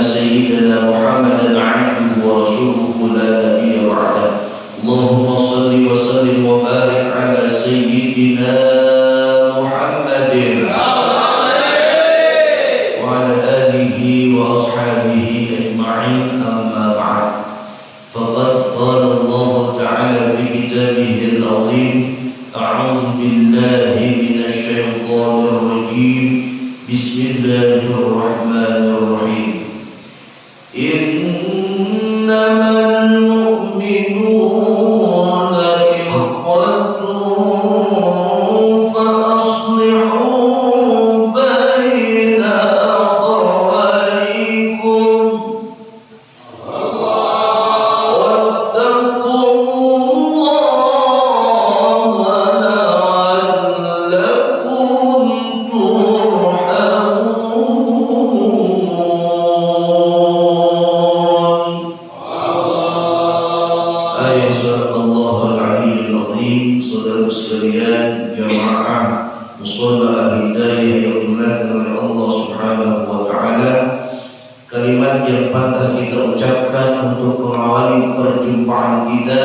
سيدنا محمدا عبده ورسوله لا نبي بعده اللهم صل وسلم وبارك على سيدنا محمد وعلى آله وأصحابه أجمعين أما بعد فقد قال الله تعالى في كتابه العظيم أعوذ بالله من الشيطان الرجيم بسم الله الرحمن الرحيم إنما المؤمنون إخوة فأصلحوا بين أخويكم واتقوا الله لعلكم ترحمون. Ayat surat Allahul Aliyyil Azim. Saudara sekalian, jamaah musalla al-hidayah yang dimuliakan oleh Allah Subhanahu wa taala, kalimat yang pantas kita ucapkan untuk mengawali perjumpaan kita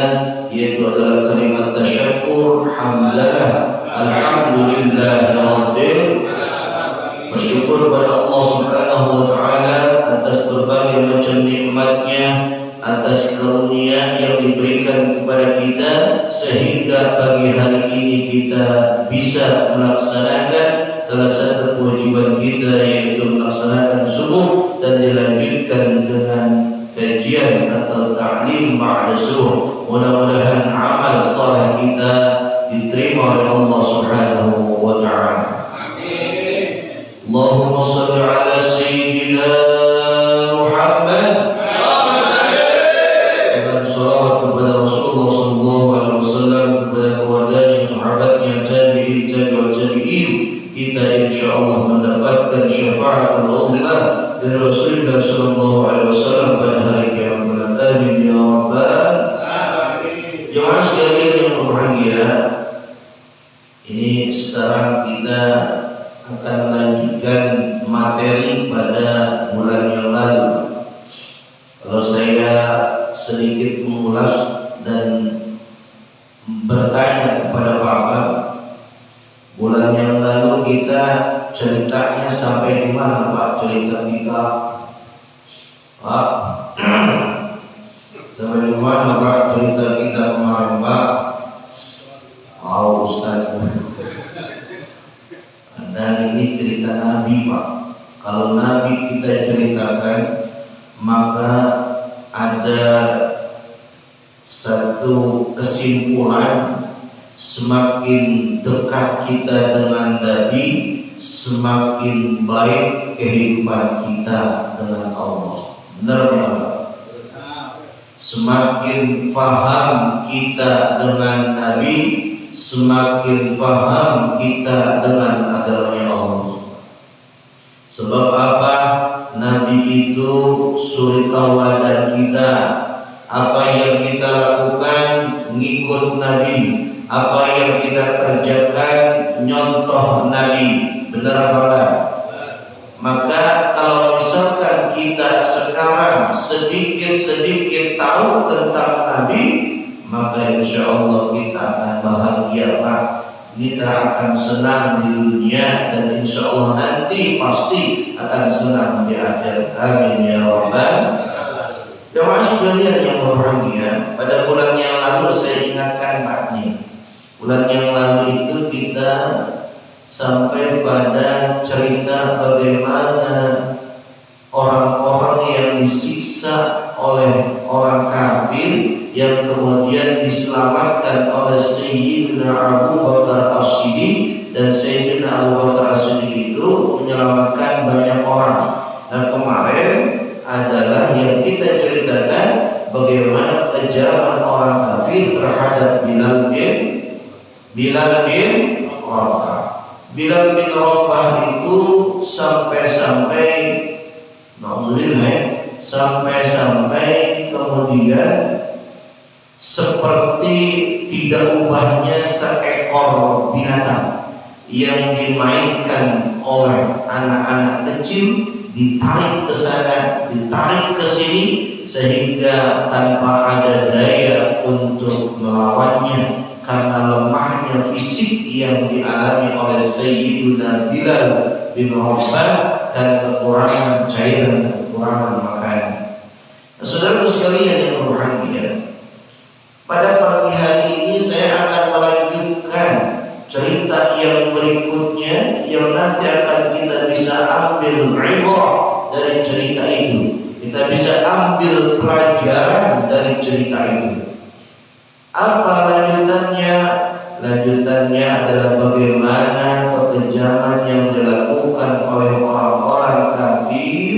yaitu adalah kalimat tasyakkur, hamdalah, alhamdulillah rabbil alamin. Bersyukur pada Allah Subhanahu wa taala atas berbagai macam nikmatnya, atas karunia yang diberikan kepada kita sehingga pagi hari ini kita bisa melaksanakan salah satu kewajiban kita yaitu melaksanakan subuh dan dilanjutkan dengan kajian atau ta'lim ba'da subuh. Mudah-mudahan amal saleh kita diterima oleh Allah Subhanahu wa taala. Amin. Allahumma shalli ala sayyidina Muhammad. Salawat kepada Rasulullah sallallahu alaihi wasallam, kepada keluarganya, sahabatnya, tabi'in, tabi'ut tabi'in. Kita insyaallah mendapatkan syafaat Allah dari Rasulullah sallallahu alaihi wasallam pada hari kiamat. Amin ya rabbal alamin. Jemaah sekalian yang berbahagia, ini sekarang kita akan melanjutkan materi pada bulan yang lalu. Kalau saya sedikit mengulas dan bertanya kepada Bapak, bulan yang lalu kita ceritanya sampai di mana Pak? Cerita kita Pak sampai di mana Pak? Cerita kita kemarin Pak? Ustaz, dan ini cerita Nabi Pak. Kalau Nabi kita ceritakan, maka ada satu kesimpulan, semakin dekat kita dengan Nabi, semakin baik kehidupan kita dengan Allah. Benar Pak? Semakin faham kita dengan Nabi, semakin faham kita dengan agamanya Allah. Sebab apa? Nabi itu suri tauladan kita. Apa yang kita lakukan ngikut Nabi, apa yang kita kerjakan nyontoh Nabi. Benar apa enggak? Maka kalau misalkan kita sekarang sedikit-sedikit tahu tentang Nabi, maka insya Allah kita akan bahagia Pak. Kita akan senang di dunia dan insya Allah nanti pasti akan senang di akhir. Amin ya rabbal alamin. Jemaah sekalian yang berbahagia, pada bulan yang lalu saya ingatkan Pak nih. Bulan yang lalu itu kita sampai pada cerita bagaimana orang-orang yang disiksa oleh orang kafir yang kemudian diselamatkan oleh Sayyidina Abu Bakar As-Siddiq, dan Sayyidina Abu Bakar As-Siddiq itu menyelamatkan banyak orang. Nah kemarin adalah yang kita ceritakan bagaimana kejaman orang kafir terhadap Bilal bin Rabah. Bilal bin Rabah itu sampai-sampai alhamdulillah sampai-sampai kemudian seperti tidak ubahnya seekor binatang yang dimainkan oleh anak-anak kecil ditarik ke sana, ditarik ke sini, sehingga tanpa ada daya untuk melawannya karena lemahnya fisik yang dialami oleh Sayyiduna Bilal bin Rabah dan kekurangan cairan, kekurangan makanan. Saudara sekalian yang berbahagia, pada pagi hari ini saya akan melanjutkan cerita yang berikutnya yang nanti akan kita bisa ambil ibrah dari cerita itu. Kita bisa ambil pelajaran dari cerita itu. Apa lanjutannya? Lanjutannya adalah bagaimana kekejaman yang dilakukan oleh orang-orang kafir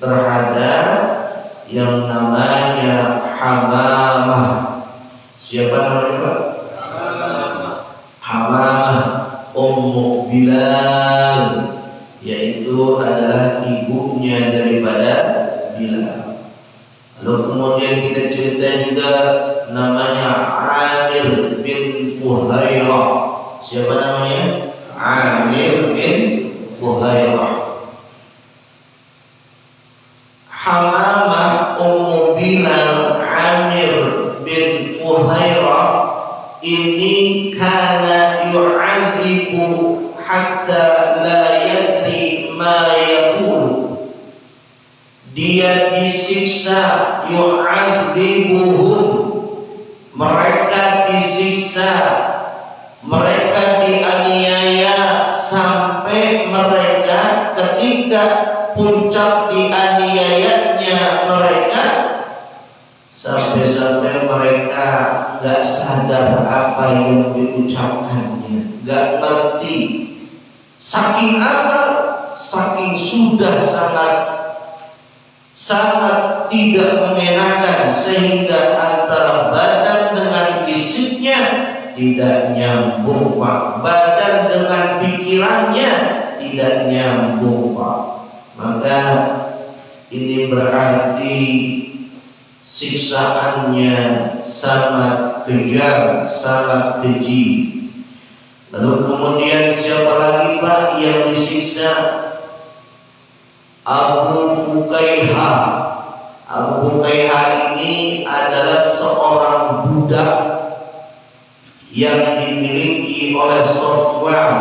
terhadap yang namanya Hamamah. Siapa namanya Pak? Hamamah Ummu Bilal, yaitu adalah ibunya daripada Bilal. Lalu kemudian kita cerita juga namanya Amir bin Fuhairah. Siapa namanya? Amir bin Fuhairah. Hamamah Ummu Bilal Amir bin Fuhairah ini kana yu'adzibu hatta la yadri ma yaqulu. Dia disiksa, yu'adzibuhum, mereka disiksa, mereka dianiaya sampai mereka ketika puncak dianiayanya mereka, sampai-sampai mereka gak sadar apa yang diucapkannya, gak ngerti. Saking apa? Saking sudah sangat tidak mengenakan, sehingga antara badan dengan fisiknya tidak nyambung Pak. Badan dengan pikirannya tidak nyambung Pak. Maka ini berarti siksaannya sangat kejam, sangat keji. Lalu kemudian siapa lagi Pak yang disiksa? Abu Fukaiha. Abu Fukaiha ini adalah seorang budak yang dimiliki oleh Safwan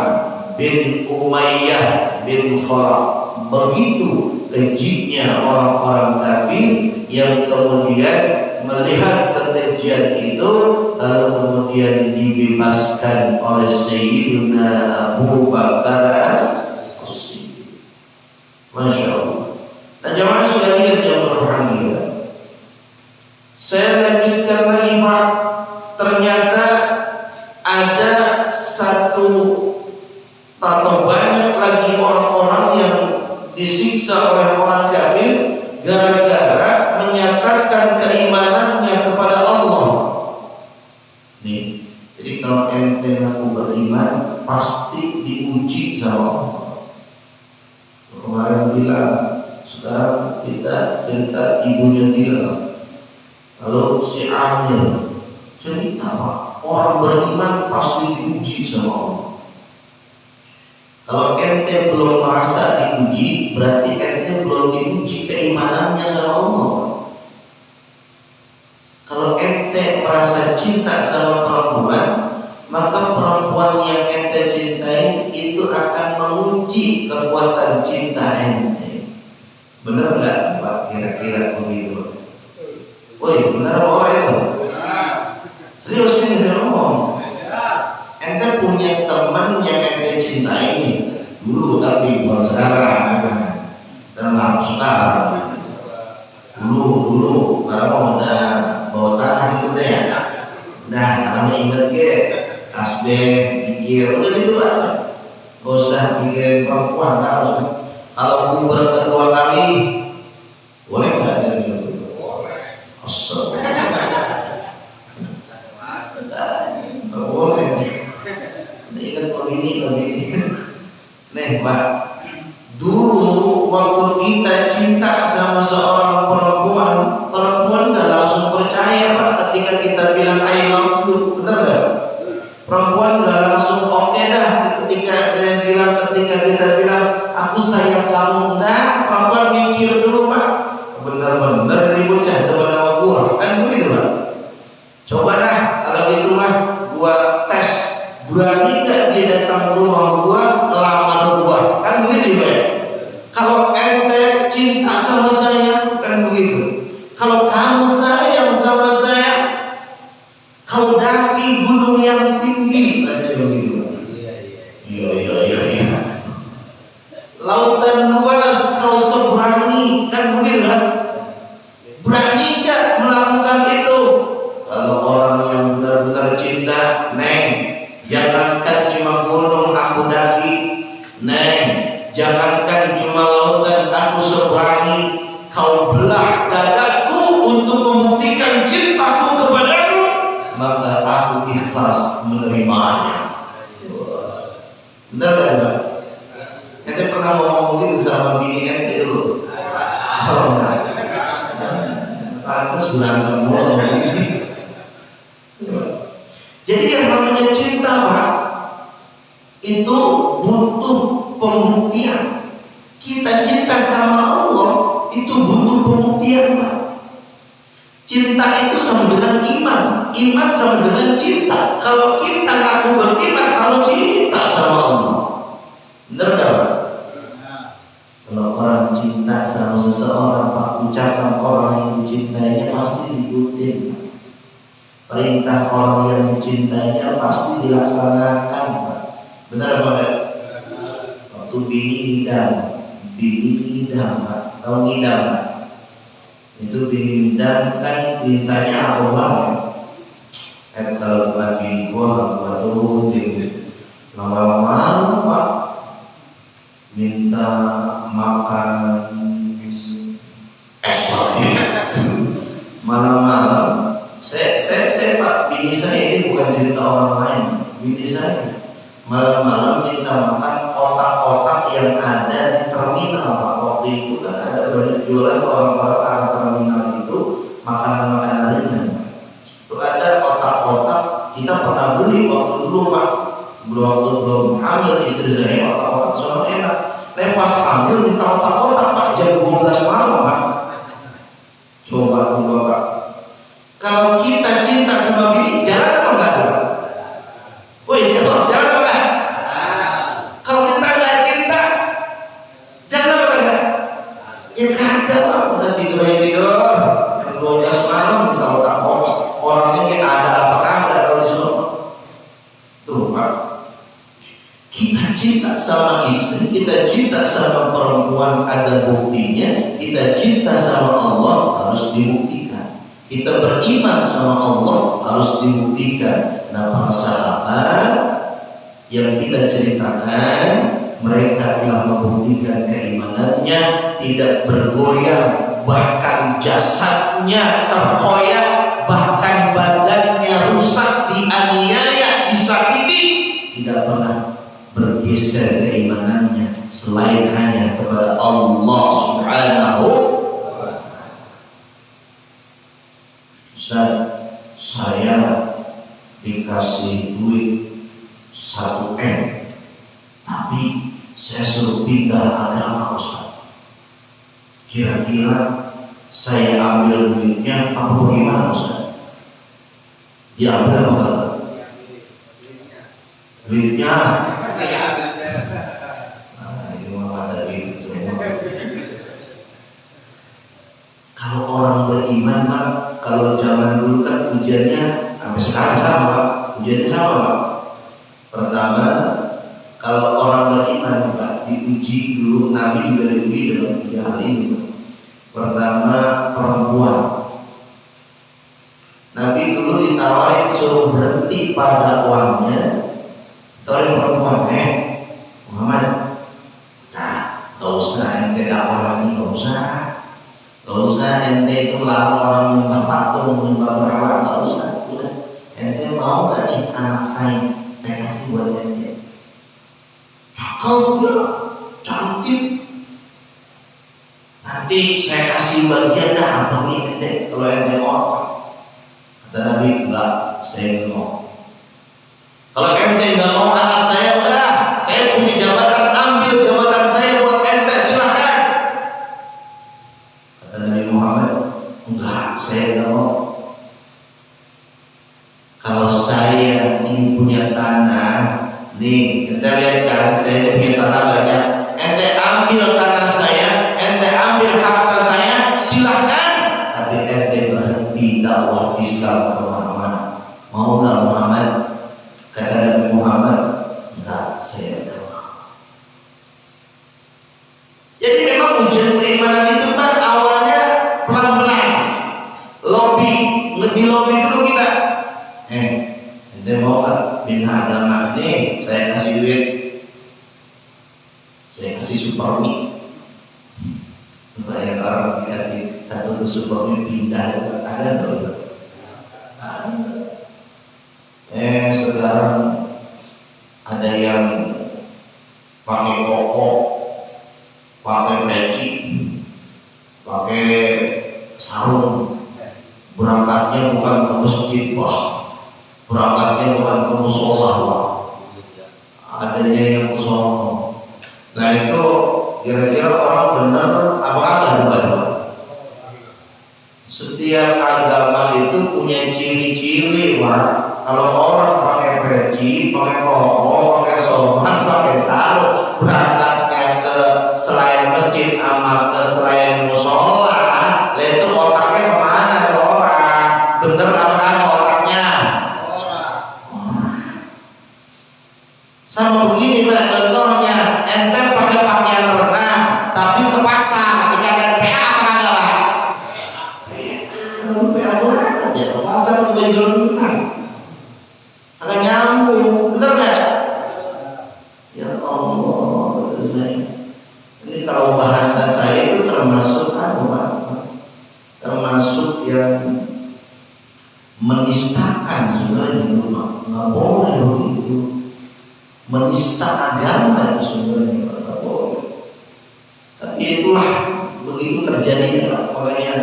bin Umayyah bin Khalaf. Begitu kejinya orang-orang kafir yang kemudian melihat kekejian itu, lalu kemudian dibebaskan oleh Sayyidina Abu Bakar As-Siddiq. Masya Allah. Nah jemaah sekalian yang berbahagia, saya lanjutkan lagi Pak. Ternyata ada satu atau banyak lagi orang-orang yang disiksa oleh orang kafir gara-gara menyatakan keimanannya kepada Allah. Nih, jadi kalau ente ngaku beriman pasti diuji sama Allah. Kemarin bilang, sekarang kita cerita ibunya bilang. Lalu si Amir cerita Pak, orang beriman pasti diuji sama Allah. Kalau ente belum merasa diuji, berarti ente belum diuji keimanannya sama Allah. Kalau ente merasa cinta sama perempuan, maka perempuan yang ente cintai itu akan menguji kekuatan cinta ente. Benar nggak Pak? Kira-kira begitu. Woi, benar Pak itu? Serius ini saya ngomong. Ente punya teman yang ente cintai nih dulu, tapi bukan sekarang, dan sekarang. Dulu baru udah bawa tanah gitu deh ya. Nah, kamu inget ke tasbih, pikir, udah gitu aja. Gak usah mikirin perempuan, gak usah. Kalau Uber kedua kali, boleh nggak dia gitu? Boleh. Asal. Nggak boleh. Ingat begini. Nih Pak, dulu waktu kita cinta sama seorang perempuan nggak langsung percaya Pak ketika kita bilang I love you, benar nggak? Perempuan nggak langsung oke dah ketika kita bilang aku sayang kamu, enggak. Perempuan begitu ya. Kalau ente cinta sama saya kan begitu. Kalau kamu sayang sama saya, kau daki gunung yang tinggi aja begitu. Iya. Lautan luas kau seberangi kan begitu kan? Berani nggak melakukan itu? Kalau orang yang benar-benar cinta, neng, jangankan cuma gunung aku daki, neng, jangankan cuma lautan aku seberangi, kau belah dadaku untuk membuktikan cintaku kepadamu, maka aku ikhlas menerimanya. Benar nggak? Ente pernah ngomong gitu sama bini ente dulu? Oh, enggak. Pantes berantem mulu. Jadi yang namanya cinta, Pak, itu butuh pembuktian. Kita cinta sama Allah itu butuh pembuktian, Pak. Cinta itu sama dengan iman, iman sama dengan cinta. Kalau kita ngaku beriman, harus cinta sama Allah. Benar nggak? Kalau orang cinta sama seseorang, Pak, ucapan orang yang dicintainya pasti diikutin. Perintah orang yang dicintainya pasti dilaksanakan, Pak. Benar apa enggak? Waktu bini ngidam, Pak. Tahu ngidam, Pak? Itu bini ngidam kan mintanya apa, Pak? Kalau bukan bini gua turutin. Lama-lama, Pak, minta makan es lagi. Malam-malam saya Pak, bini saya ini bukan cerita orang lain. Bini saya malam-malam minta makan otak-otak yang ada di terminal, Pak. Waktu itu kan ada banyak jualan orang-orang arah terminal itu makanan-makanan ringan. Itu ada otak-otak, kita pernah beli waktu dulu, Pak. Belum hamil istri saya, otak-otak soalnya enak. Pas hamil minta otak-otak, Pak, jam 12 malam, Pak. Coba, Pak. Kalau kita cinta sama bini, jalan apa enggak? Woi, jawab, jalan apa enggak? Kalau kita enggak cinta, jalan apa enggak? Ya kagak, Pak. Udah tidur. Jam 12 malam minta otak-otak. Orangnya kayak ada apa kagak kalau disuruh. Tuh, Pak. Kita cinta sama istri, kita cinta sama perempuan ada buktinya, kita cinta sama Allah harus dibuktikan. Kita beriman sama Allah harus dibuktikan. Nah, para sahabat yang kita ceritakan, mereka telah membuktikan keimanannya, tidak bergoyang, bahkan jasadnya terkoyak, bahkan badannya rusak, dianiaya, disakiti, tidak pernah bergeser keimanannya selain hanya kepada Allah Subhanahu wa ta'ala. Ustaz, saya dikasih duit 1 M, tapi saya suruh pindah agama, Ustaz. Kira-kira saya ambil duitnya apa bagaimana, Ustaz? Diambil apa? Duitnya. Kalau orang beriman, Pak, kalau zaman dulu kan ujiannya sampai sekarang sama, Pak. Ujiannya sama, Pak. Pertama, kalau orang beriman, Pak, diuji dulu, Nabi juga diuji dengan 3 hal ini, Pak. Pertama, perempuan. Nabi dulu ditawarin suruh berhenti pada uangnya. Tawarin perempuan, Muhammad, nah, gak usah ente dakwah lagi, gak usah ente itu larang orang menyembah patung, menyembah berhala, gak usah. Udah, ente mau gak nih anak saya kasih buat ente? Cakep, cantik. Nanti saya kasih bagian dah bagi ente kalau ente mau. Kata Nabi, enggak, saya mau. Kalau ente enggak mau anak saya, udah, saya punya jabatan, ambil jabatan saya buat ente, silahkan. Kata Nabi Muhammad, enggak, saya enggak mau. Kalau saya ini punya tanah, nih, kita lihat kan, saya punya tanah banyak. Ente ambil tanah saya, ente ambil harta saya, silahkan. Tapi ente berhenti dakwah Islam kemana-mana. Mau nggak Muhammad? Kata Nabi Muhammad, enggak, saya enggak mau. Jadi memang ujian keimanan itu kan awalnya pelan-pelan, di lobby dulu kita. Ente mau nggak bina agama nih? Saya kasih duit, saya kasih super mie. Banyak orang dikasih satu super mie pindah, ada nggak itu? Sekarang ada yang pakai koko, pakai peci, pakai sarung, berangkatnya bukan ke masjid, Pak. Berangkatnya bukan ke musola, Pak. Adanya yang ke sono. Nah itu kira-kira orang benar apakah ada Pak? Setiap agama itu punya ciri-ciri, Pak. Kalau orang pakai peci, pakai koko, pakai sorban, pakai sarung, berangkatnya ke selain masjid sama ke selain musola, itu otaknya kemana ke orang? Bener apa otaknya? Sama begini Pak, contohnya ente pakai pakaian renang, tapi ke pasar dikatakan PA apa enggak Pak? PA banget ya, ke pasar ke baju renang. Agak nyambung, bener gak? Ya Allah, ini kalau bahasa saya itu termasuk termasuk yang menistakan sebenarnya, nggak boleh begitu. Menista agama itu sebenarnya nggak boleh. Tapi itulah begitu terjadinya. Makanya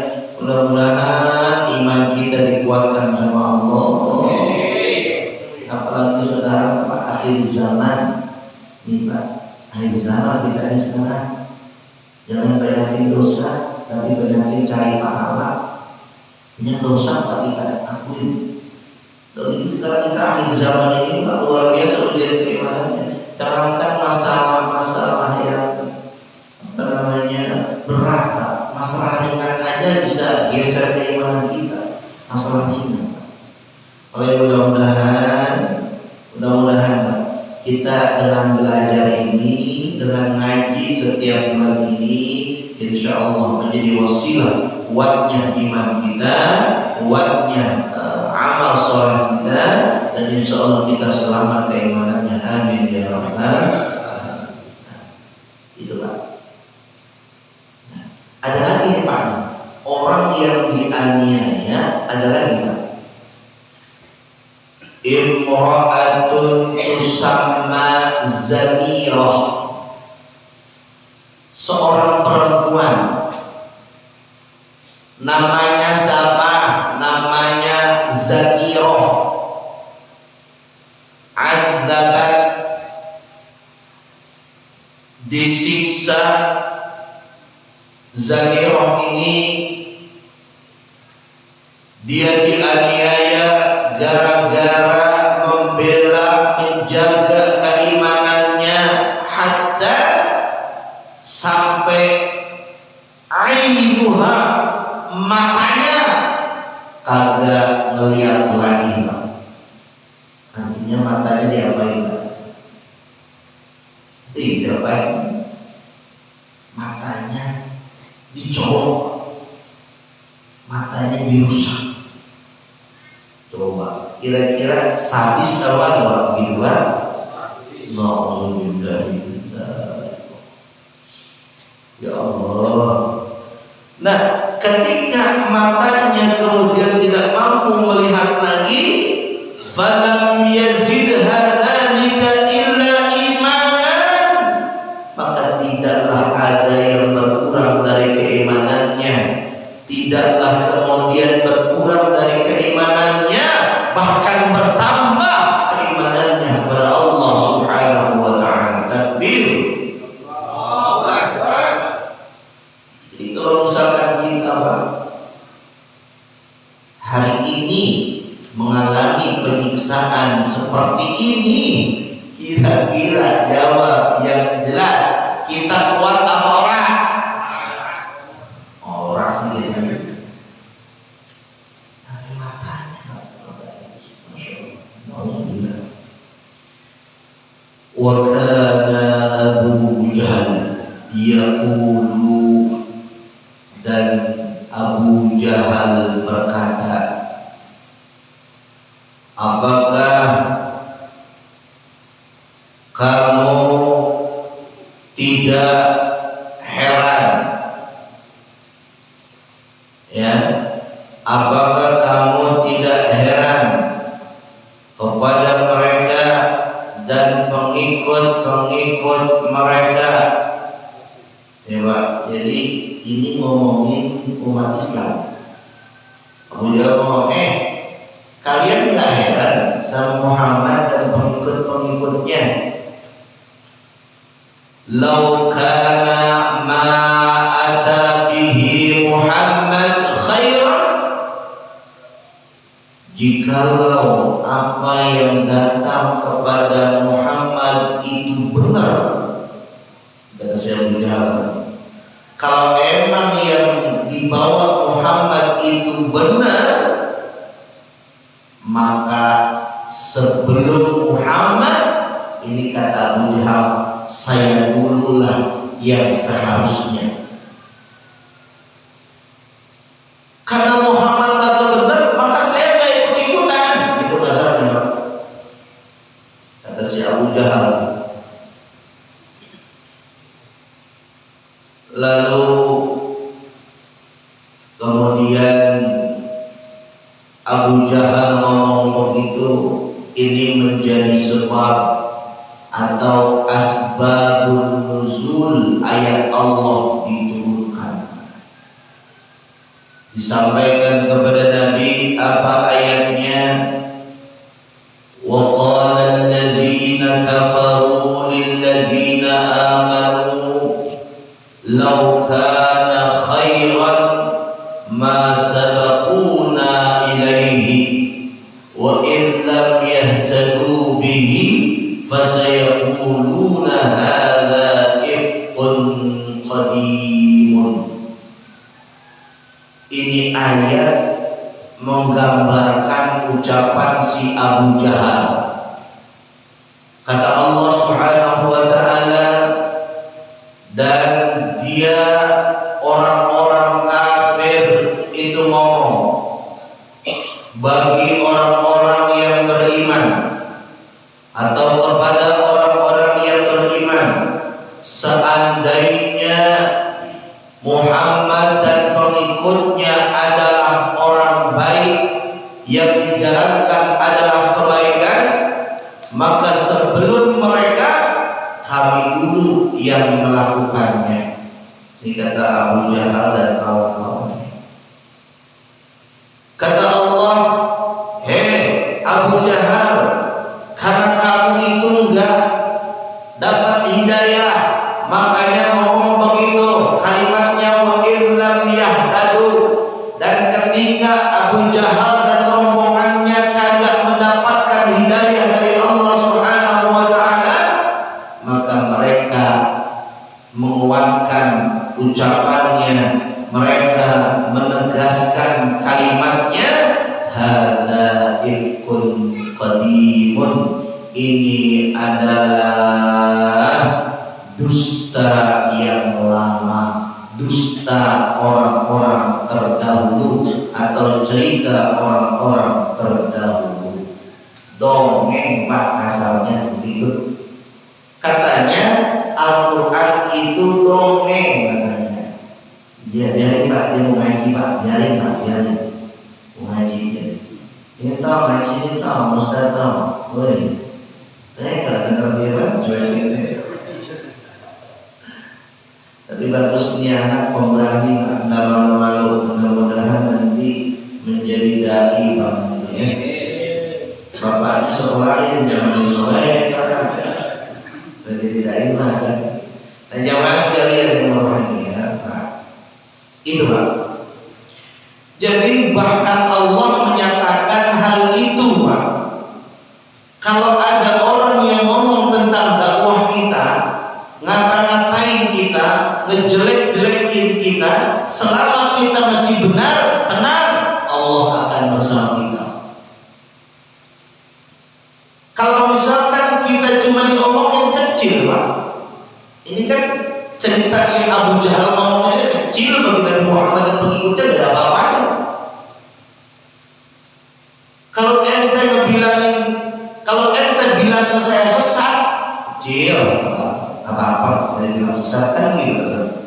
mudah-mudahan iman kita dikuatkan sama Allah. Apalagi sekarang Pak, akhir zaman nih Pak, akhir zaman kita ini sekarang jangan banyakin dosa, tapi banyakin cari pahala. Punya dosa Pak kita akuin. Dan itu kita akhir zaman ini Pak, luar biasa ujian keimanannya. Jangankan masalah-masalah yang berat Pak, masalah ringan aja bisa geser keimanan kita. Masalah ringan. Oleh mudah-mudahan kita dengan belajar ini, dengan ngaji setiap bulan ini, insya Allah menjadi wasilah kuatnya iman kita, kuatnya amal soleh kita, dan insya Allah kita selamat keimanannya. Amin ya Rabbal. Itulah. Ada lagi nih Pak, orang yang dianiaya ada lagi Pak. Imra'atun tusamma zanirah, seorang perempuan namanya siapa? Namanya Zanirah. Adzabat, disiksa. Zanirah ini dia dianiaya gara-gara membela, menjaga keimanannya, hatta sampai ainuha, matanya kagak ngeliat lagi Pak. Artinya matanya diapain Pak? Tidak Pak, matanya dicolok, matanya dirusak. Coba kira-kira sadis apa gitu Pak? Ya Allah. Nah, ketika matanya kemudian tidak mampu melihat lagi, falam yazidha dzalika illa imanan, maka tidaklah ada yang berkurang dari keimanannya, tidaklah kemudian berkurang dari keimanannya, bahkan bertambah keimanannya kepada Allah Subhanahu wa taala. Takbir. Jadi kalau misalkan kita Pak, hari ini mengalami penyiksaan seperti ini, kira-kira jawab yang jelas, kita kuat apa Wa kana Abu Jahal yaqulu, dan Abu Jahal berkata, apakah kamu tidak heran, ya, apakah kamu tidak heran kepada mereka dan pengikut-pengikut mereka? Ya Pak, jadi ini ngomongin umat Islam. Abu Jahal ngomong, kalian gak heran sama Muhammad dan pengikut-pengikutnya? Lau kana ma ata bihi Muhammad khairan, jikalau apa yang datang kepada Muhammad itu benar, kata saya Abu Jahal, kalau emang yang dibawa Muhammad itu benar, maka sebelum Muhammad, ini kata Abu Jahal, saya dululah yang seharusnya. Karena Muhammad kata benar, maka saya gak ikut-ikutan. Itu bahasanya, kata si Abu Jahal. Lalu kemudian Abu Jahal ngomong begitu, ini menjadi sebab atau asbabun nuzul ayat Allah diturunkan. Disampaikan kepada Nabi apa ayatnya? Wa qala alladziina kafaru lilladziina aamanu law kana khairan ma sabaquna ilaihi wa in lam yahtadu bihi fasayaquluna hadza ifqun qadimun. Ini ayat menggambarkan ucapan si Abu Jahal. Kata Allah Subhanahu wa taala, dan dia orang-orang kafir itu ngomong bagi orang-orang yang beriman atau kepada orang-orang yang beriman, seandainya Muhammad dan pengikutnya adalah orang baik yang dijalankan adalah kebaikan, maka sebelum mereka kami dulu yang melakukannya. Ini kata Abu Jahal dan kawan-kawannya. Kata Allah, hei Abu Jahal, karena kamu itu enggak dapat hidayah, makanya ngomong begitu. Kalimatnya wa illam yahtadu. Dan ketika Abu Jahal dan rombongannya kagak mendapatkan hidayah dari Allah Subhanahu wa taala, maka mereka menguatkan ucapannya, mereka menegaskan kalimatnya, hadza ifkun qadimun, ini adalah dusta yang lama, dusta orang-orang terdahulu atau cerita orang-orang terdahulu. Dongeng Pak, kasarnya begitu. Katanya Al-Quran itu dongeng katanya. Biarin Pak, dia mau ngaji Pak, biarin Pak, biarin mau ngaji dia. Ini tahu ngaji ini tahu, Ustaz tahu, boleh. Saya kalau dengar dia Pak, cuekin saya. Tapi bagusnya anak pemberani, nggak malu-malu. Mudah-mudahan nanti menjadi dai Pak. Bapaknya sekolahin, jangan disoleh. Menjadi dai Pak. Nah jamaah sekalian yang berbahagia Pak, itu Pak. Jadi bahkan Allah menyatakan hal itu Pak. Kalau ada orang yang ngomong tentang dakwah kita, ngata-ngatain kita, ngejelek-jelekin kita, selama kita masih benar, tenang, Allah akan bersama kita. Kalau misalkan kita cuma diomongin Abu Jahal ngomongnya kecil bagi Nabi Muhammad dan pengikutnya, gak ada apa-apanya. Kalau ente bilang ke saya sesat, kecil, apa-apa saya bilang sesat kan gitu.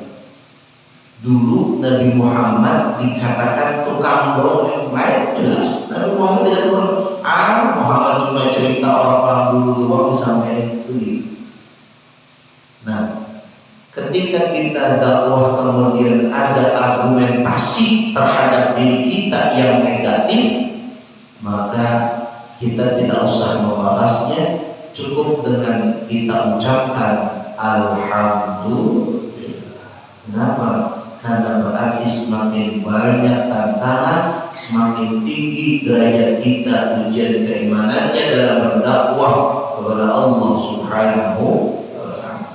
Dulu Nabi Muhammad dikatakan tukang bohong, lain jelas. Nabi Muhammad dia Muhammad cuma cerita orang-orang dulu doang sampai itu. Nah, ketika kita dakwah kemudian ada argumentasi terhadap diri kita yang negatif, maka kita tidak usah membahasnya, cukup dengan kita ucapkan alhamdulillah. Kenapa? Karena berarti semakin banyak tantangan, semakin tinggi derajat kita ujian keimanannya dalam berdakwah kepada Allah Subhanahu wa Ta'ala.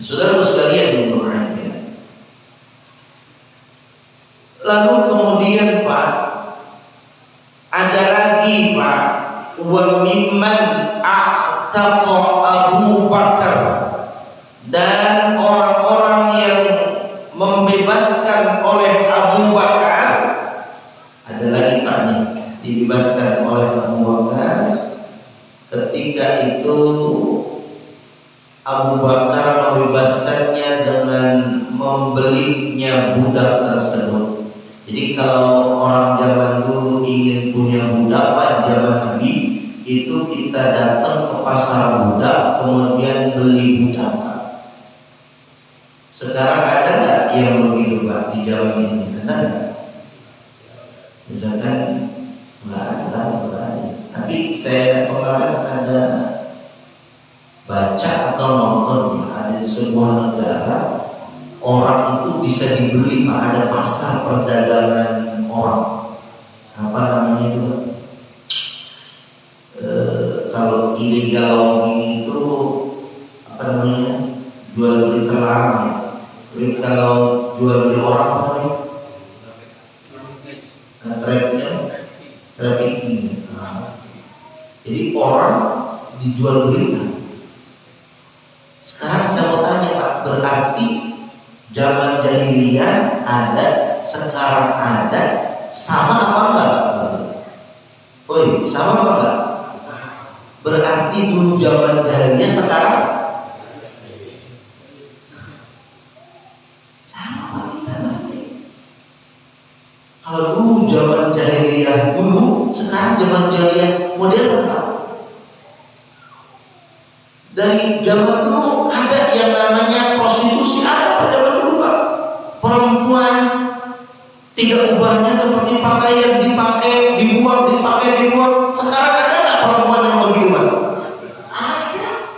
Saudara sekalian yang berbahagia. Lalu kemudian Pak, ada lagi Pak, wa mimman a'taqa Abu Bakar, dan orang-orang yang membebaskan oleh Abu Bakar, ada lagi Pak nih, dibebaskan oleh Abu Bakar. Ketika itu Abu Bakar membebaskannya dengan membelinya budak tersebut. Jadi kalau orang zaman dulu ingin punya budak pada zaman Nabi, itu kita datang ke pasar budak kemudian beli budak. Sekarang ada nggak yang begitu Pak di zaman ini? Ada nggak? Misalkan nggak ada. Tapi saya kemarin ada baca atau nonton, ada di sebuah negara orang itu bisa dibeli Pak, ada pasar perdagangan orang. Apa namanya itu? Kalau ilegal logging itu apa namanya? Jual beli terlarang ya. Jadi kalau jual beli orang apa namanya? Trafficking. Nah, jadi orang dijual belikan. Sekarang saya mau tanya Pak, berarti zaman jahiliyah ada, sekarang ada, sama apa enggak? Sama apa enggak? Berarti dulu zaman jahiliyah, sekarang kalau dulu zaman jahiliyah dulu, sekarang zaman jahiliyah modern Pak. Dari zaman dulu ada yang namanya prostitusi, ada pada zaman dulu Pak. Perempuan tidak ubahnya seperti pakaian, dipakai, dibuang, dipakai, dibuang. Sekarang ada nggak perempuan yang begitu Pak? Ada.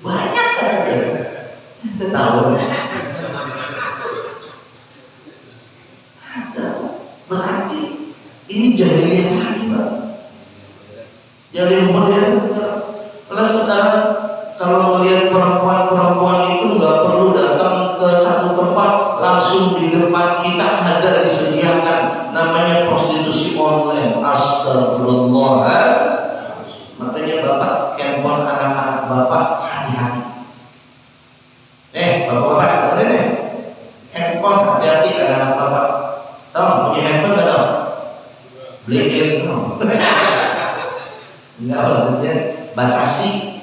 Banyak kan ada. Kita tahu. Berarti ini jahiliyah lagi Pak, jahiliyah modern. Kalau sekarang kalau melihat perempuan-perempuan itu nggak perlu datang ke satu tempat, langsung di depan kita ada disediakan, namanya prostitusi online. Astagfirullah. Makanya Bapak, handphone anak-anak Bapak hati-hati. Bapak-bapak dengerin nih, handphone hati-hati anak-anak Bapak. Tahu punya handphone nggak tahu? Beliin tahu? Enggak, maksudnya batasi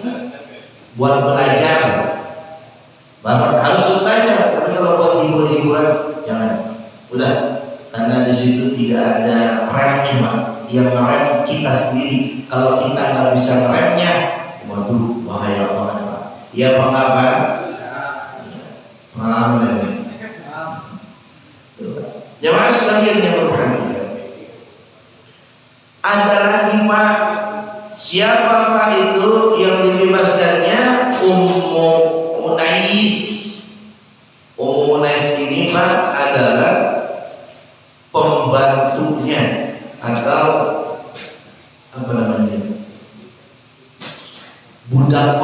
buat belajar. Bapak harus belajar, tapi kalau buat hiburan-hiburan jangan. Udah, karena di situ tidak ada remnya Pak. Yang ngerem kita sendiri. Kalau kita nggak bisa ngeremnya, waduh bahaya banget Pak. Iya Pak. Pengalaman ini. Jemaah sekalian yang berbahagia, ada lagi Pak, siapa Pak itu yang dibebaskannya? Ummu Unais. Ummu Unais ini Pak adalah pembantunya atau apa namanya? Budak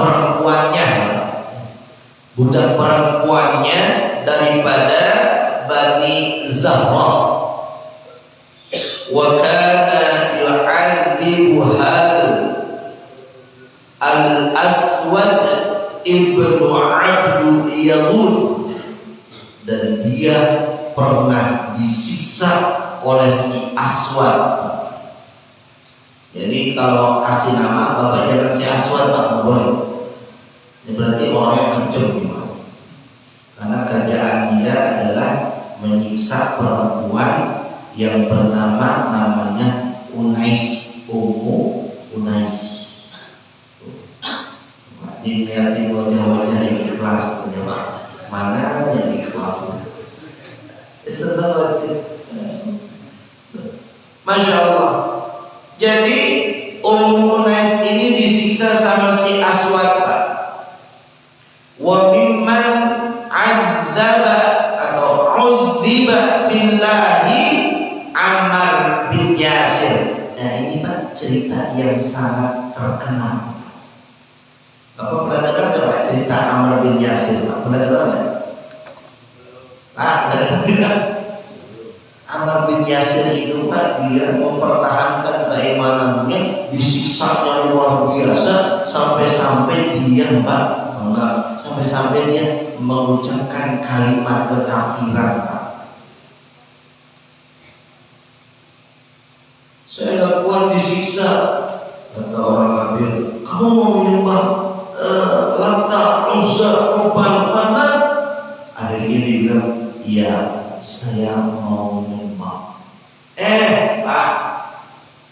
perempuannya daripada Bani Zahra. Wa kana yu'adzibuha al-aswad ibnu Abdul Yaghuth, dan dia pernah disiksa oleh si Aswad. Jadi kalau kasih nama bapak jangan si Aswad, Pak, boleh. Ini berarti orang yang kejam, karena kerjaan dia adalah menyiksa perempuan yang namanya Unais, Unais. Dilihatin wajah-wajah yang ikhlas, mana yang ikhlas? Senang. Masya Allah. Jadi Unais ini disiksa sama si Aswad, Pak. Wa mimman 'adzaba atau 'udziba fillahi Ammar bin Yasir. Nah ini Pak cerita yang sangat terkenal. Bapak pernah dengar coba cerita Ammar bin Yasir? Pak pernah dengar nggak? Pak pernah dengar? Ammar bin Yasir itu Pak, dia mempertahankan keimanannya, disiksanya luar biasa sampai-sampai dia Pak, sampai-sampai dia mengucapkan kalimat kekafiran, Pak. Saya nggak kuat disiksa, kata orang kafir. Kamu mau menyembah Lata, Uzza, Qubal, Manat? Akhirnya dia bilang, iya, saya mau menyembah. Pak,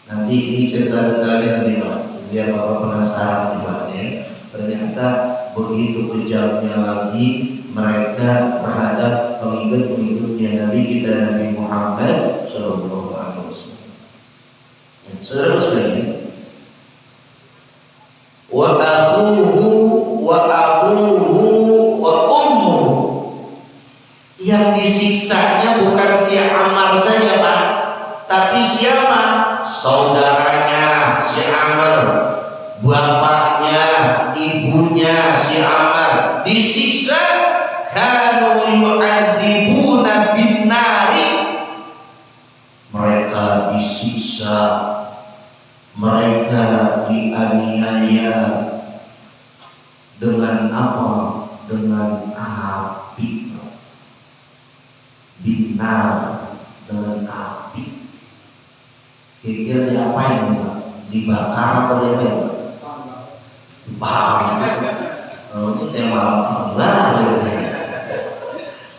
nanti ini cerita-ceritanya nanti Pak, biar Bapak penasaran juga ya. Ternyata begitu kejamnya lagi mereka terhadap pengikut-pengikutnya Nabi kita Nabi Muhammad Sallallahu Alaihi Wasallam. Saudara sekalian, wa akhuhu wa abuhu wa ummuhu, yang disiksanya bukan si Ammar saja Pak, tapi siapa? Saudaranya si Ammar, bapaknya, ibunya si Ammar disiksa. Kanu yu'adzibuna bin nari, mereka disiksa, mereka dianiaya dengan apa? Dengan api. Binar, dengan api. Kira-kira diapain Pak? Dibakar atau diapain? Dibakar. Kalau ini tema kembar ya.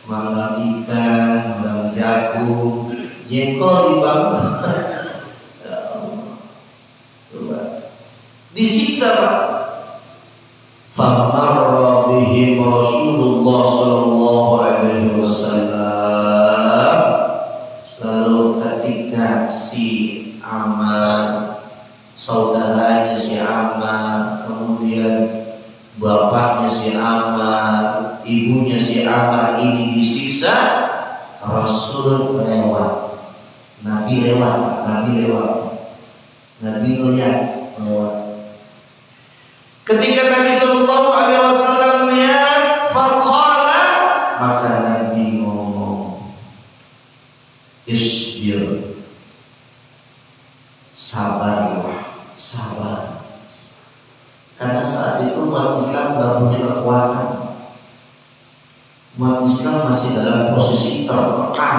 Mangga ikan, mangga jagung, jengkol dibakar. Disiksa Pak. Famarra bihim Rasulullah sallallahu alaihi wasallam. Lalu ketika si Ammar, saudaranya si Ammar, kemudian bapaknya si Ammar, ibunya si Ammar ini disiksa, Rasul lewat. Nabi lewat, Nabi melihat lewat. Ketika Nabi Sallallahu Alaihi Wasallam melihat, faqala, maka Nabi ngomong, isbir, sabarlah, sabar. Karena saat itu umat Islam tidak punya kekuatan. Umat Islam masih dalam posisi tertekan,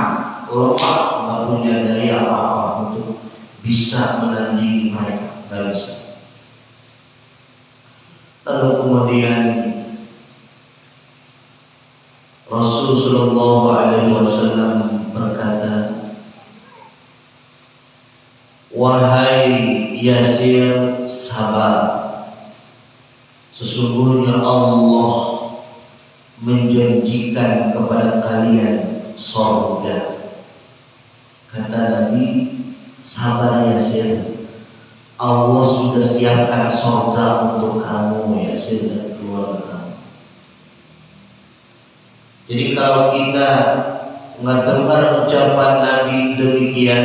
lemah, tidak punya daya apa-apa untuk bisa menandingi mereka, tidak bisa. Lalu kemudian Rasul Sallallahu Alaihi Wasallam berkata, wahai Yasir, sabar. Sesungguhnya Allah menjanjikan kepada kalian surga. Kata Nabi, sabar Yasir. Allah sudah siapkan surga untuk kamu Yasir dan keluarga kamu. Jadi kalau kita mendengar ucapan Nabi demikian,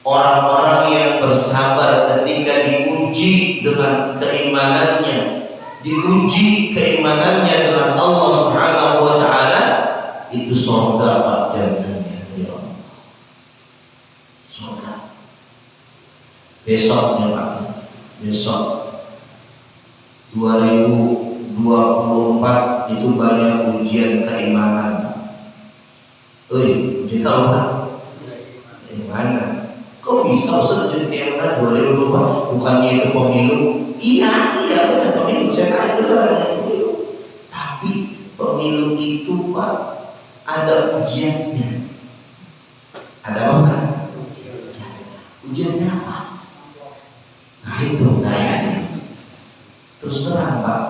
orang-orang yang bersabar ketika diuji dengan keimanannya, diuji keimanannya dengan Allah Subhanahu wa taala, itu surga Pak, jaminannya dari Allah. Surga. Besoknya Pak, besok 2023 2024 itu banyak ujian keimanan. Ujian apa? Keimanan. Kok bisa Ustaz ujian keimanan 2024? Bukannya itu pemilu? Iya benar pemilu. Saya tahu benar pemilu. Tapi pemilu itu Pak ada ujiannya. Ada apa? Ujiannya apa? Nah itu dayanya. Terus terang Pak,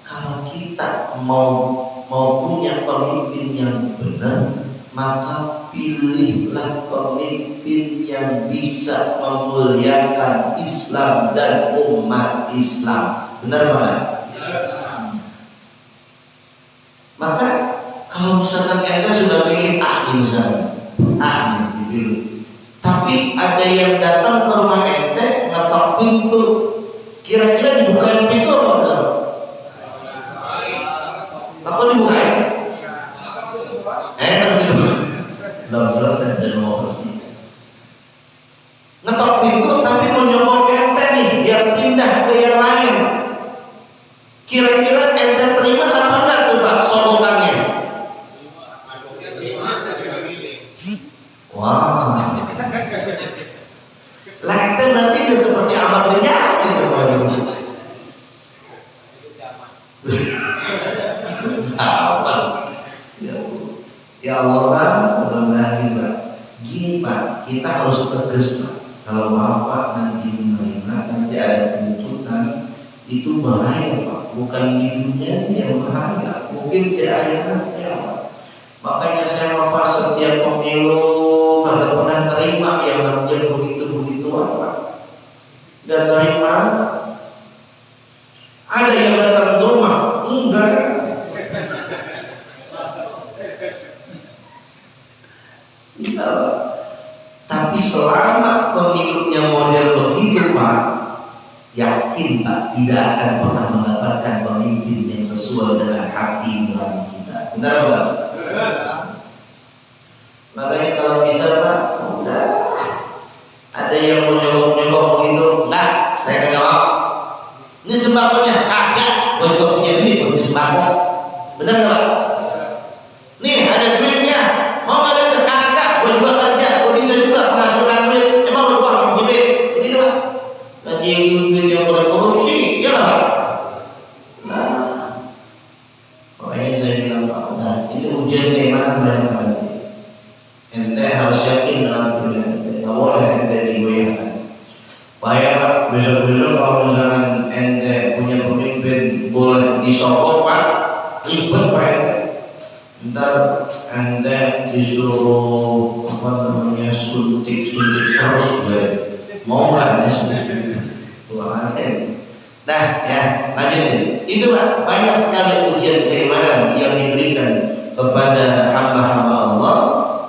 kalau kita mau punya pemimpin yang benar, maka pilihlah pemimpin yang bisa memuliakan Islam dan umat Islam. Benar Pak? Maka kalau misalkan ente sudah pilih A nih misalnya, A nih dipilih, tapi ada yang datang ke rumah ente ngetok pintu, kira-kira dibukain pintu apa enggak? Aku dibukain? Belum selesai dan mau ngetok pintu tapi mau nyokok ente nih biar pindah ke yang lain. Kira-kira ente terima apa enggak tuh Pak sokongannya? Wah, lah ente berarti gak seperti Ammar bin Yasir sabar. Ya Allah Pak, mudah-mudahan Pak. Gini Pak, kita harus tegas Pak. Kalau Bapak nanti menerima, nanti ada tuntutan, itu bahaya Pak. Bukan di dunia yang bahaya, mungkin di akhiratnya Pak. Makanya saya Bapak setiap pemilu kagak pernah terima yang namanya begitu Pak. Dan terima. Ada yang datang ke rumah, enggak. Ya, tapi selama pemilunya model begitu Pak, yakin Pak tidak akan pernah mendapatkan pemimpin yang sesuai dengan hati nurani kita. Benar Pak? Makanya kalau bisa Pak, udah ada yang mau nyogok begitu, enggak, saya kagak mau. Ini sembakonya kagak, gue juga punya duit buat sembako. Benar nggak Pak? Nih ada duitnya, mau nggak ada kagak, gue juga kerja, gue bisa juga menghasilkan duit. Emang lu punya duit? Begitu Pak. Nanti duit yang korupsi, ya Pak. Nah, makanya saya bilang Pak, nah ini ujian keimanan banyak banget. Ente harus yakin dengan dunia ente, nggak boleh ente digoyahkan. Bahaya Pak, besok-besok kalau misalnya ente punya pemimpin boleh disokong Pak, ribet Pak ente. Ntar ente disuruh apa namanya suntik terus mau nggak ente suntik? Nah ya lanjutin. Itu Pak, banyak sekali ujian keimanan yang diberikan kepada hamba-hamba Allah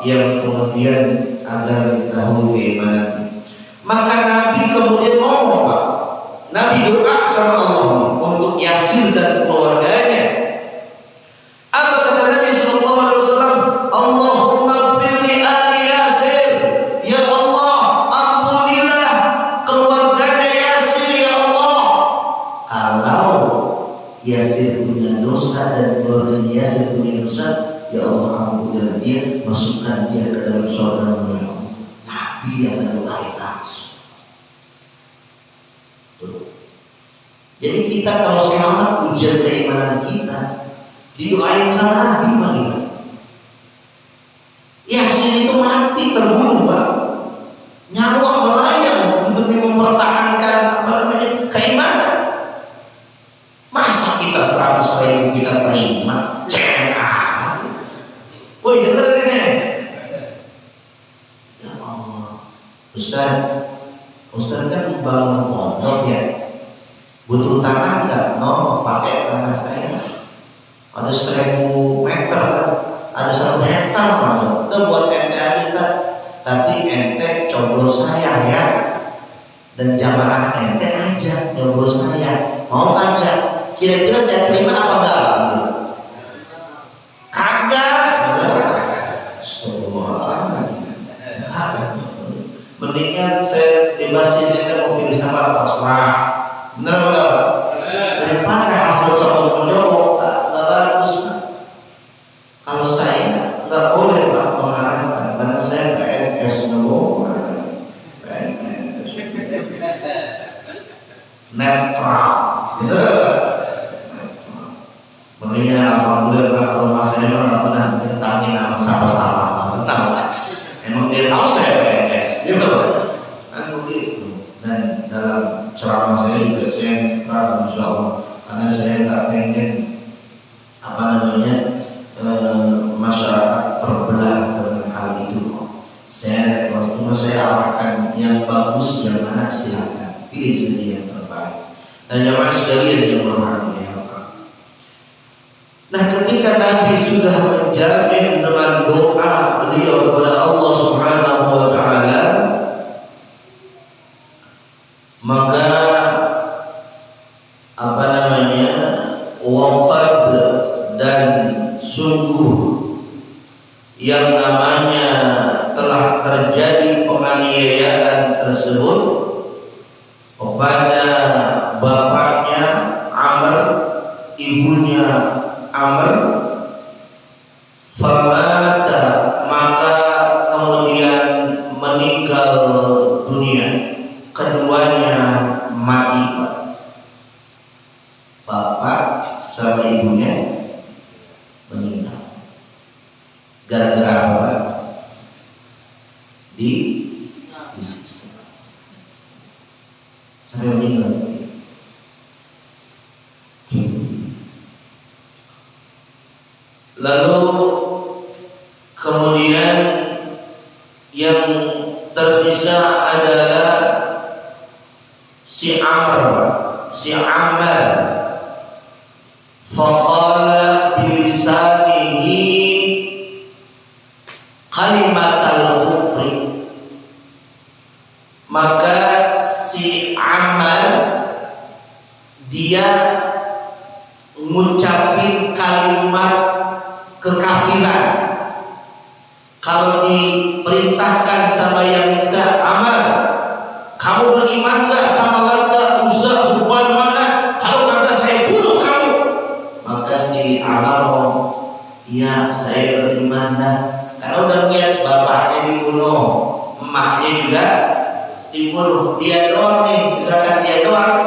yang kemudian agar diketahui keimanan. Maka Nabi kemudian ngomong Pak, Nabi doa sama Allah untuk Yasir dan keluarganya. Apa kata Nabi Sallallahu Alaihi Wasallam? Allahumma firli ali Yasir, ya Allah ampunilah keluarganya Yasir ya Allah. Kalau Yasir punya dosa dan keluarganya Yasir punya dosa, ya Allah ampunilah dia, masukkan dia ke dalam surga. Nabi yang mendoakan langsung. Jadi kita kalau selamat ujian keimanan kita didoain sama Nabi Pak kita. Yasin itu mati terbunuh Pak, nyawa melayang demi mempertahankan apa namanya keimanan. Masa kita 100.000 kita terima? Jangan. Woi dengar ini. Ya Allah, Ustaz kan bangun pondok ya, butuh tanah enggak? No, pakai tanah saya. Ada 1.000 meter kan, ada 1 hektar masuk. Udah buat ente aja, tapi ente coblos saya ya, dan jamaah ente aja coblos saya. Mau enggak? Kira-kira saya terima apa enggak? Kagak. Mendingan saya bebasin ente mau pilih sama terserah. Benar enggak? Daripada hasil sama saya nggak boleh Pak mengarahkan karena saya PNS dulu, PNS netral, gitu. Makanya alhamdulillah kalau saya nggak pernah ditanya nama siapa-siapa, nggak pernah. Emang dia tahu saya PNS, gitu. Kan begitu. Dan dalam ceramah saya juga saya netral, insya Allah, karena saya nggak pengen masyarakat terbelah dengan hal itu. Saya cuma saya arahkan yang bagus, yang mana silakan pilih sendiri yang terbaik. Dan jemaah sekalian yang berbahagia. Nah, ketika Nabi sudah menjamin dengan doa beliau kepada Allah Subhanahu wa taala, maka waqad dan sungguh yang namanya telah terjadi penganiayaan tersebut kepada bapaknya Amr, ibunya Amr, famata, maka kemudian meninggal dunia, keduanya mati. Bapak sama ibunya meninggal. Gara-gara apa? Disiksa sampai meninggal. Lalu kemudian yang tersisa adalah si Ammar. Faqala bilisanihi kalimatal kufri, maka si Ammar dia ngucapin kalimat kekafiran. Kalau diperintahkan sama yang bisa, Ammar, kamu beriman gak sama Lata, Uzza, Hubal, mana? Kalau kagak saya bunuh kamu. Maka si Ammar, ya saya beriman dah. Karena udah lihat bapaknya dibunuh, emaknya juga dibunuh, dia doang nih, misalkan dia doang.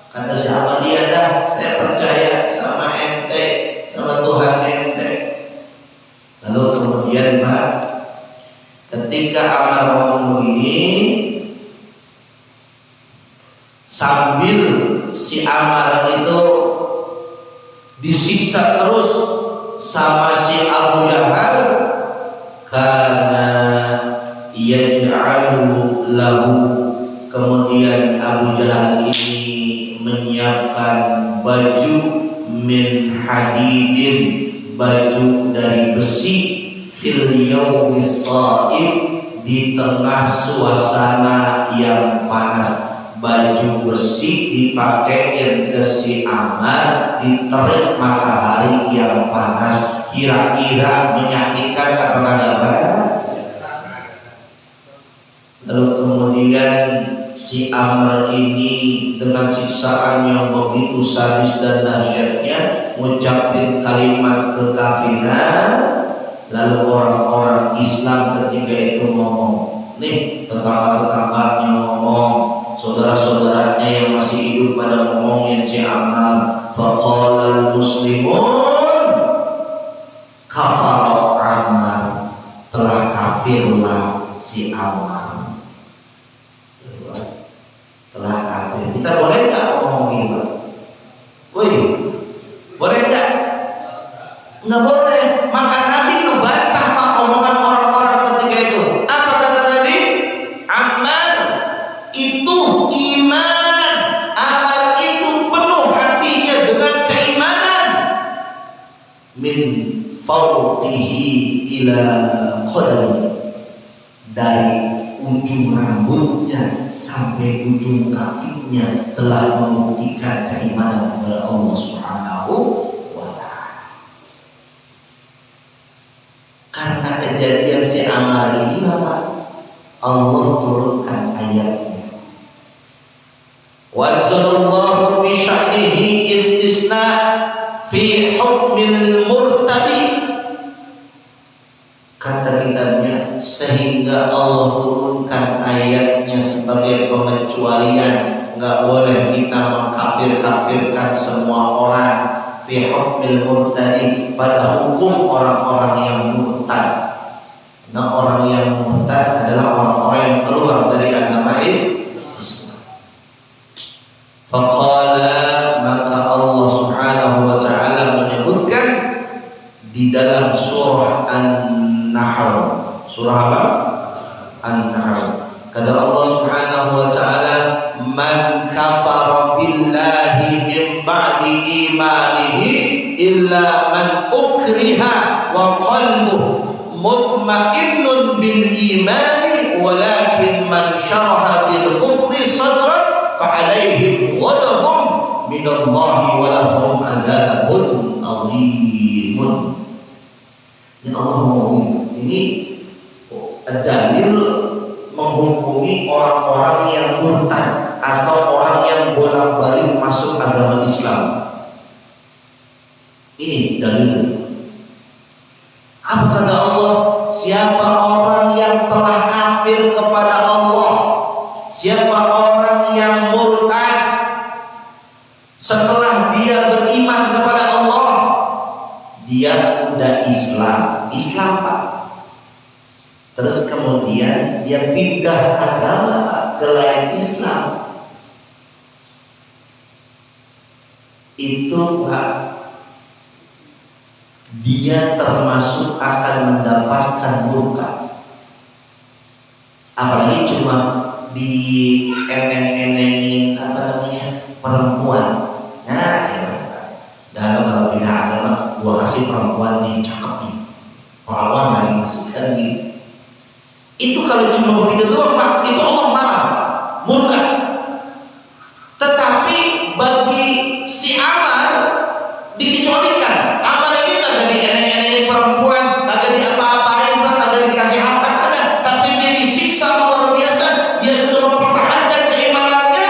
Kata siapa dia dah, saya percaya sama ente, sama Tuhan ente. Lalu kemudian Pak, ketika Ammar ngomong ini, sambil si Ammar itu disiksa terus sama si Abu Jahal, karena yaj'alu lahu, kemudian Abu Jahal ini menyiapkan baju min hadidin, baju dari besi, fil yaumis shaif, di tengah suasana yang panas. Baju besi dipakein ke si Ammar di terik matahari yang panas, kira-kira menyakitkan apa enggak? Lalu kemudian si Ammar ini dengan siksaan yang begitu sadis dan dahsyatnya mengucapkan kalimat kekafiran. Lalu orang-orang Islam ketika itu ngomong, nih tetangga-tetangganya ngomong, saudara-saudaranya yang masih hidup pada ngomongin si Ammar. Faqala al-muslimun kafara Ammar, telah kafirlah si Ammar, telah kafir. Kita boleh nggak ngomong gitu? Woi, boleh nggak? Nggak boleh. Maka Nabi ngebantah pak omongan orang-orang ketika itu. Apa kata Nabi? Ammar itu imanan, Ammar itu penuh hatinya dengan keimanan, min fawqihi ila qadami, dari ujung rambutnya sampai ujung kakinya telah membuktikan keimanan kepada Allah Subhanahu wa ta'ala. Karena kejadian si Ammar ini Allah turunkan ayatnya. Wa anzalallahu fi sya'nihi istisna fi hukmil murtadi, kitabnya sehingga Allah turunkan ayatnya sebagai pengecualian. Nggak boleh kita mengkafir-kafirkan semua orang fi hukmil murtadi, pada hukum orang-orang yang murtad. Nah, orang yang murtad adalah orang-orang yang keluar dari agama Islam. Faqala, maka Allah Subhanahu wa taala menyebutkan di dalam surah An-Nahl. Surah apa? An-Nahl. Kata Allah Subhanahu wa taala, "Man kafara billahi min ba'di imanihi illa man ukriha wa qalbuhu mutmainnun bil imani walakin man syaraha bil kufri sadran fa alaihim ghadabun minallahi wa lahum adzabun azimun." Ya Allah, ini dalil menghukumi orang-orang yang murtad atau orang yang bolak-balik masuk agama Islam. Ini dalilnya. Apa kata Allah? Siapa orang yang telah kafir kepada Allah, siapa orang yang murtad setelah dia beriman kepada Allah, dia udah Islam Pak. Terus kemudian dia pindah agama Pak, ke lain Islam. Itu Pak, dia termasuk akan mendapatkan murka. Apalagi cuma di eneng-enengin perempuan. Nah, ya. Dan kalau pindah agama, gua kasih perempuan nih cakep nih, perawan lagi masukkan nih. Itu kalau cuma begitu doang Pak, itu Allah marah, murka. Tetapi bagi si amal dikecualikan. Amal ini kagak dieneng-enengin perempuan, kagak diapa-apain, kagak dikasih harta, kagak. Tapi dia disiksa luar biasa. Dia sudah mempertahankan keimanannya,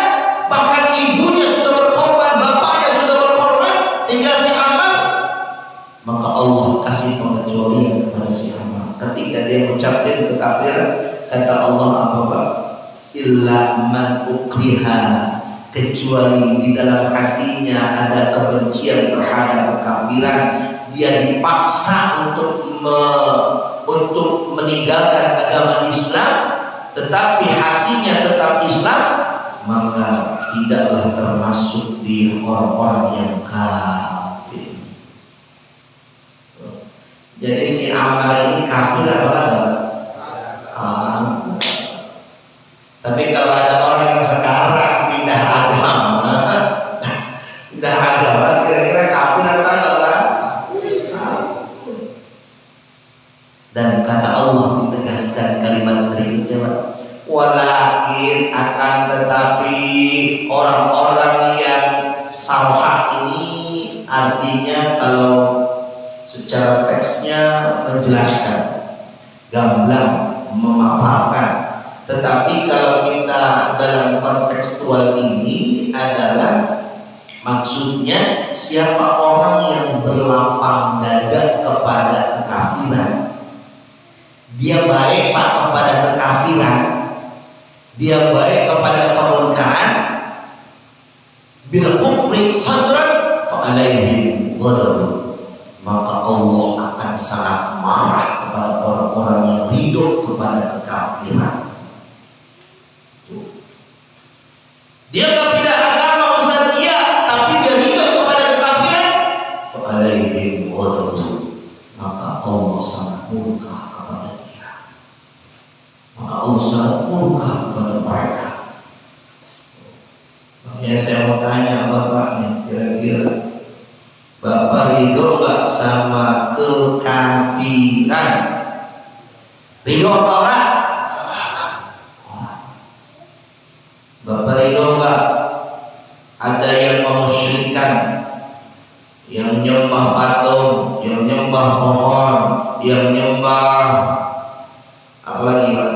bahkan ibunya sudah berkorban, bapaknya sudah berkorban, tinggal si amal. Maka Allah kasih pengecualian kepada si amal. Ketika dia mengucapkan kekafiran, kata Allah apa Pak? Illa man ukriha, kecuali di dalam hatinya ada kebencian terhadap kekafiran, dia dipaksa untuk meninggalkan agama Islam, tetapi hatinya tetap Islam, maka tidaklah termasuk di orang-orang yang kafir. Jadi si Ammar ini kafir apa kagak? Tapi kalau ada orang yang sekarang pindah agama, kira-kira kafir atau enggak? Dan kata Allah ditegaskan kalimat berikutnya, Pak. Walakin akan tetapi orang-orang yang salah ini, artinya kalau secara teksnya menjelaskan, gamblang, memaparkan. Tetapi kalau kita dalam kontekstual ini adalah maksudnya siapa orang yang berlapang dada kepada kekafiran, dia baik Pak kepada kekafiran, dia baik kepada kemunkaran, bil kufri sadran fa alaihim ghadab, maka Allah akan sangat marah kepada orang-orang yang hidup kepada kekafiran. Dia tak pindah agama Ustaz, iya, tapi dia riba kepada kekafiran, fa alaihim ghadab, maka Allah sangat murka kepada dia. Maka Allah sangat murka kepada mereka. Makanya saya mau tanya Bapak nih, kira-kira Bapak ridho gak sama kekafiran? Ridho apa orang? Bapak ridho gak ada yang memusyrikan, yang nyembah patung, yang nyembah pohon, yang nyembah apa lagi Pak?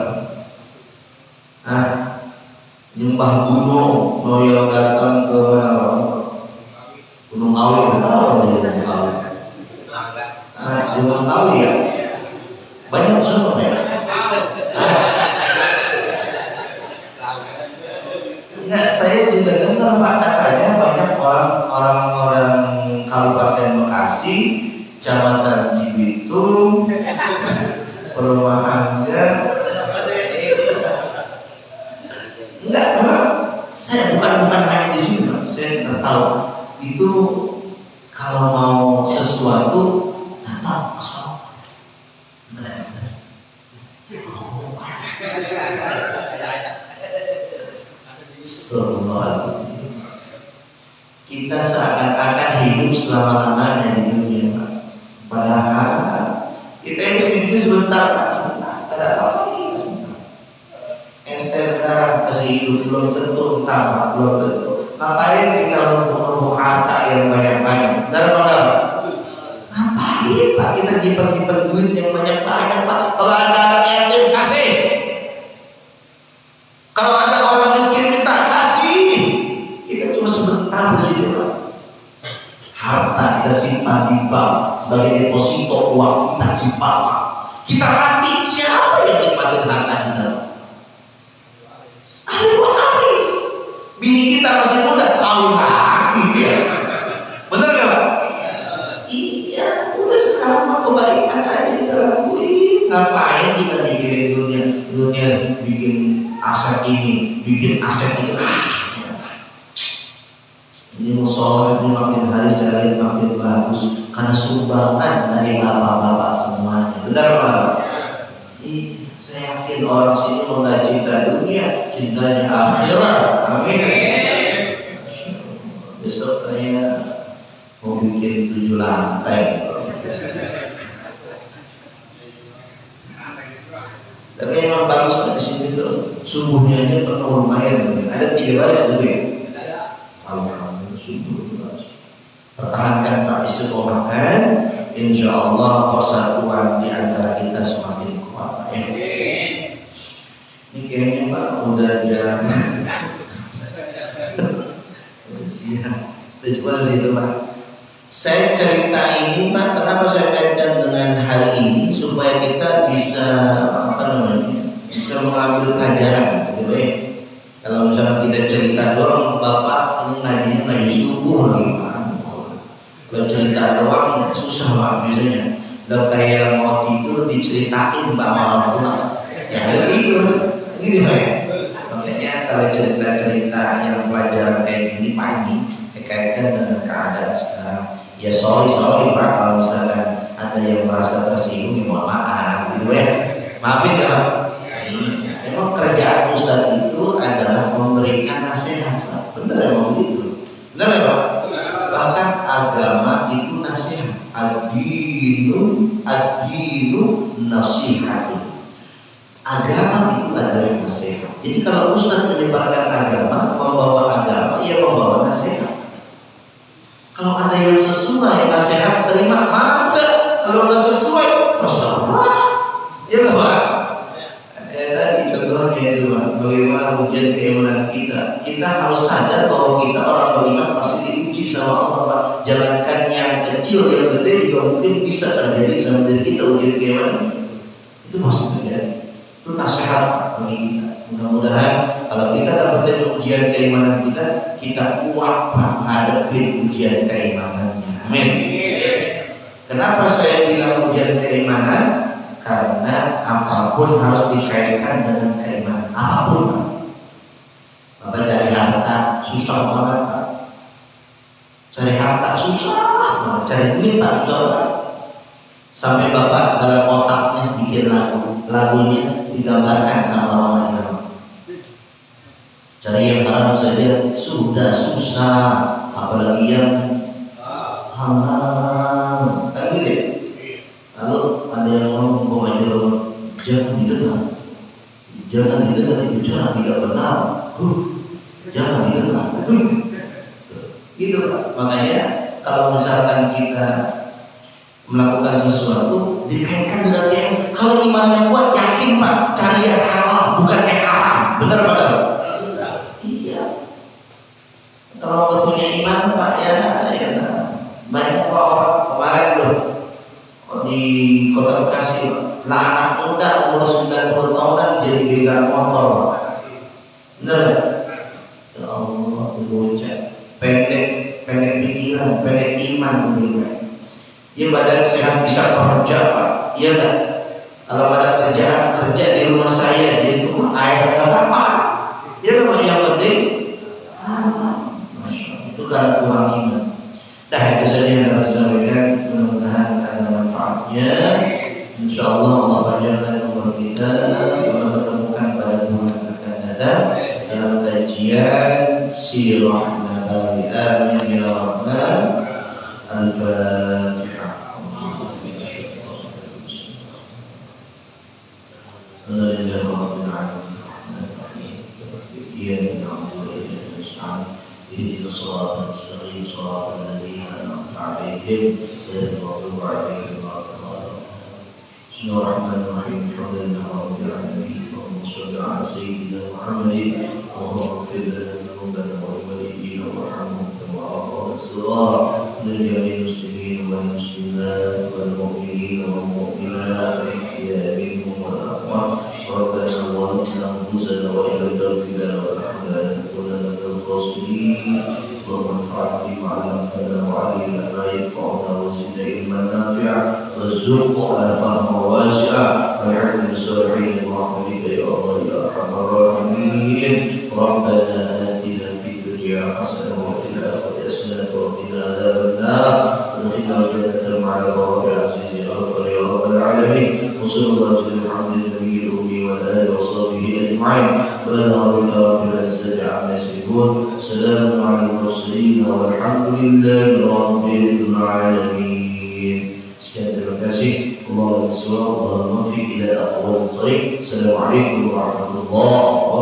Nyembah gunung, mau yang datang ke mana? Gunung Kawi, tahu dari Gunung Kawi? Gunung Kawi ya. Banyak semua ya. Enggak, saya juga dengar Pak, katanya banyak orang-orang Kabupaten Bekasi, Kecamatan Cibitung, perumahannya. Enggak, memang saya bukan hanya di sini Pak. Saya tahu itu kalau mau sesuatu datang ke sana. Kita seakan-akan hidup selama-lamanya di dunia Pak. Padahal kita itu hidup sebentar Pak, sebentar. Ada apa ini sebentar. Ente sekarang masih hidup belum tentu entah Pak, belum tentu. Ngapain kita numpuk harta yang banyak-banyak? Daripada Pak? Ngapain Pak kita nyimpen duit yang banyak-banyak Pak? Kalau ada anak yatim kasih. Kalau ada orang miskin minta kasih. Kita cuma sebentar saja Pak. Harta kita simpan di bank sebagai deposito uang kita di bank. Kita mati, siapa yang nikmatin harta kita? Ahli waris. Bini kita masih muda, tahun lagi dia. Bener gak Pak? Iya, udah sekarang mah kebaikan aja kita lakuin. Ngapain kita mikirin dunia bikin aset ini, bikin aset itu. Ini musola ini makin hari saya lihat makin bagus karena sumbangan dari bapak-bapak semuanya. Benar Pak? Iya, saya yakin orang sini mau nggak cinta dunia, cintanya akhirat. Amin. Besok saya mau bikin 7 lantai. Tapi emang bagus di sini tuh subuhnya aja penuh lumayan. Ada 3 baris dulu ya. Pertahankan Pak istiqomahkan, insya Allah persatuan di antara kita semakin kuat ya. Ini kayaknya Pak udah jalan. Siap. Kita coba situ Pak. Saya cerita ini Pak, kenapa saya kaitkan dengan hal ini supaya kita bisa bisa mengambil pelajaran, gitu ya. Kalau misalnya kita cerita doang, Bapak ini ngajinya ngaji subuh lagi Pak. Kalau cerita doang susah Pak biasanya. Udah kayak mau tidur diceritain Pak malam tua. Ya ada tidur, gitu Pak ya. Makanya kalau cerita-cerita yang pelajaran kayak gini pagi, dikaitkan dengan keadaan sekarang. Ya sorry Pak kalau misalkan ada yang merasa tersinggung, ya mohon maaf, gitu ya. Maafin ya Pak. Memang kerjaan Ustaz itu adalah memberikan nasihat, benar emang begitu, benar ya Pak? Bahkan agama itu nasihat, ad-dinu nasihatun. Agama itu adalah nasihat. Jadi kalau Ustaz menyebarkan agama, membawa agama, ia membawa nasihat. Kalau ada yang sesuai nasihat terima, maka kalau nggak sesuai terserah, ya nggak Pak? Tadi contohnya itu bagaimana ujian keimanan kita. Kita harus sadar bahwa kita orang beriman pasti diuji sama Allah Pak. Jangankan yang kecil, yang gede juga mungkin bisa terjadi sama diri kita ujian keimanan. Itu pasti terjadi. Itu nasihat bagi kita. Mudah-mudahan kalau kita dapetin ujian keimanan kita kuat Pak menghadapi ujian keimanannya. Amin. Kenapa saya bilang ujian keimanan? Karena apapun harus dikaitkan dengan keimanan. Apapun Bapak cari harta susah banget Pak. Cari harta susah banget. Cari duit Pak susah banget. Sampai Bapak dalam otaknya bikin lagunya digambarkan sama Mama Irama. Cari yang haram saja sudah susah, apalagi yang halal. Kan gitu ya? Lalu ada yang ngomong aja jangan didengar itu cara tidak benar, jangan didengar. Gitu Pak. Makanya kalau misalkan kita melakukan sesuatu dikaitkan dengan yang kalau imannya kuat yakin Pak cari yang halal bukan yang haram. Benar Pak? Iya. Kalau nggak punya iman Pak ya banyak orang kemarin loh di Kota Bekasi kasih. Lah anak muda umur 90 tahunan jadi begal motor. Benar? Ya Allah, bocah pendek pikiran, pendek iman begitu. Dia badan sehat bisa kerja, Pak. Iya enggak? Kalau ada kerjaan kerja di rumah saya jadi tukang air enggak apa-apa. Dia kan yang penting Masya Allah, itu karena kurang iman. Dah itu saja yang harus disampaikan. Mudah-mudahan ada manfaatnya. InsyaAllah Allah panjangkan umur kita, kita menemukan pada bulan akan datang dalam kajian Sirah Nabawi. Amin ya Rabbal Al-Fatihah. Alhamdulillah Rabbil Alamin. Iyyaka na'budu wa iyyaka nasta'in. Ihdinas siratal mustaqim, siratal ladzina an'amta 'alaihim ghairil maghdubi 'alaihim waladdallin. Bismillahirrahmanirrahim. Alhamdulillah Rabbil Alamin. Allahumma shalli 'ala sayyidina Muhammadin. Allahumma ighfir lana dhunubana wa liwalidayna warhamhum kama rabbayana shaghira. Lil muslimin wal muslimat wal mu'minin wal mu'minat al-ahya'i minhum wal amwat. ربنا ظلمنا انفسنا وان لم تغفر لنا وترحمنا لنكونن من الخاسرين. اللهم انفعنا بما علمتنا وعلمنا ما ينفعنا وزدنا علما نافعا وارزقنا فهما واسعا واجعلنا من الصالحين برحمتك يا الله يا ارحم الراحمين. ربنا اتنا في الدنيا حسنه وفي الاخره حسنه وقنا عذاب النار وادخلنا الجنه مع الابرار العزيز يا غفور يا رب العالمين. وصلى الله وسلم على النبي الامي وآله وصحبه أجمعين. سبحان ربك رب العزة عما يصفون. سلام على المرسلين والحمد لله رب العالمين. Sekian terima kasih. Allahumma shalli ala Muhammad ila aqwamit thariq. Assalamualaikum warahmatullahi wabarakatuh.